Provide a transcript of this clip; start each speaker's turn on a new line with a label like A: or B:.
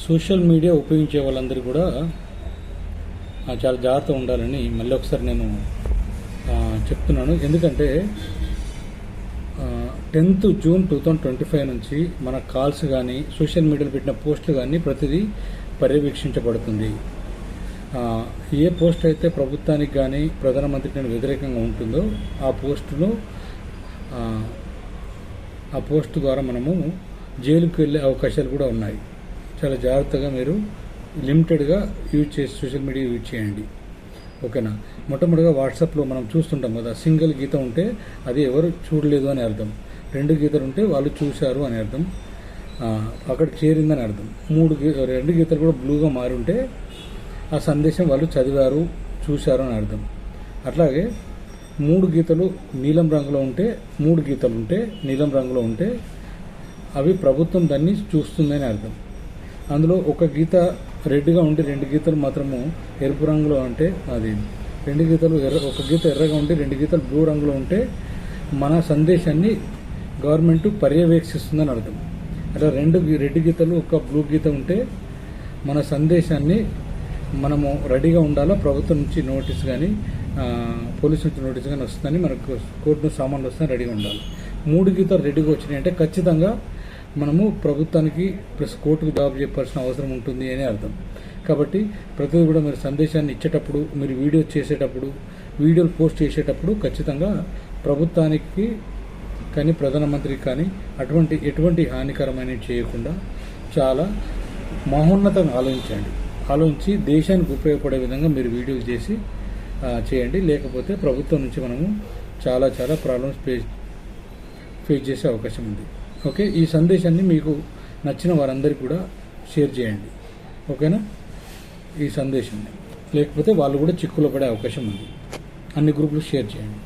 A: Social media ఉపయోగించే వాళ్ళందరూ కూడా చాలా జాగ్రత్తగా ఉండాలని మళ్ళీ ఒకసారి నేను చెప్తున్నాను. ఎందుకంటే 10th June 2025 నుంచి మన కాల్స్ కానీ సోషల్ మీడియాలో పెట్టిన పోస్టులు కానీ ప్రతిదీ పర్యవేక్షించబడుతుంది. ఏ పోస్ట్ అయితే ప్రభుత్వానికి కానీ ప్రధానమంత్రికి వ్యతిరేకంగా ఉంటుందో ఆ పోస్ట్ ద్వారా మనము జైలుకు వెళ్ళే అవకాశాలు కూడా ఉన్నాయి. చాలా జాగ్రత్తగా మీరు లిమిటెడ్గా యూజ్ చేసి సోషల్ మీడియా యూజ్ చేయండి. ఓకేనా. మొట్టమొదటిగా వాట్సాప్లో మనం చూస్తుంటాం కదా, సింగిల్ గీత ఉంటే అది ఎవరు చూడలేదు అని అర్థం, 2 గీతలు ఉంటే వాళ్ళు చూశారు అని అర్థం, అక్కడ చేరిందని అర్థం. 2 గీతలు కూడా బ్లూగా మారి ఉంటే ఆ సందేశం వాళ్ళు చదివారు చూశారు అని అర్థం. అట్లాగే 3 గీతలు నీలం రంగులో ఉంటే 3 గీతలు ఉంటే నీలం రంగులో ఉంటే అవి ప్రభుత్వం దాన్ని చూస్తుందని అర్థం. అందులో ఒక గీత రెడ్గా ఉంటే 2 గీతలు మాత్రము ఎరుపు రంగులో అంటే అది 2 గీతలు ఒక గీత ఎర్రగా ఉంటే 2 గీతలు బ్లూ రంగులో ఉంటే మన సందేశాన్ని గవర్నమెంట్ పర్యవేక్షిస్తుందని అర్థం. అలా 2 రెడ్ గీతలు ఒక బ్లూ గీత ఉంటే మన సందేశాన్ని మనము రెడీగా ఉండాలా, ప్రభుత్వం నుంచి నోటీస్ కానీ పోలీసు నుంచి నోటీస్ కానీ వస్తుందని, మనకు కోర్టు నుంచి సామాన్లు వస్తుందని రెడీగా ఉండాలి. 3 గీతలు రెడీగా వచ్చినాయి అంటే ఖచ్చితంగా మనము ప్రభుత్వానికి ప్లస్ కోర్టుకు జవాబు చెప్పాల్సిన అవసరం ఉంటుంది అని అర్థం. కాబట్టి ప్రతిదీ కూడా మీరు సందేశాన్ని ఇచ్చేటప్పుడు, మీరు వీడియో చేసేటప్పుడు, వీడియోలు పోస్ట్ చేసేటప్పుడు ఖచ్చితంగా ప్రభుత్వానికి కానీ ప్రధానమంత్రికి కానీ ఎటువంటి హానికరమైనవి చేయకుండా చాలా మహోన్నతంగా ఆలోచించి దేశానికి ఉపయోగపడే విధంగా మీరు వీడియోలు చేసి చేయండి. లేకపోతే ప్రభుత్వం నుంచి మనము చాలా ప్రాబ్లమ్స్ ఫేస్ చేసే అవకాశం ఉంది. ఓకే. ఈ సందేశాన్ని మీకు నచ్చిన వారందరికీ కూడా షేర్ చేయండి. ఓకేనా. ఈ సందేశాన్ని లేకపోతే వాళ్ళు కూడా చిక్కులో పడే అవకాశం ఉంది. అన్ని గ్రూపులు షేర్ చేయండి.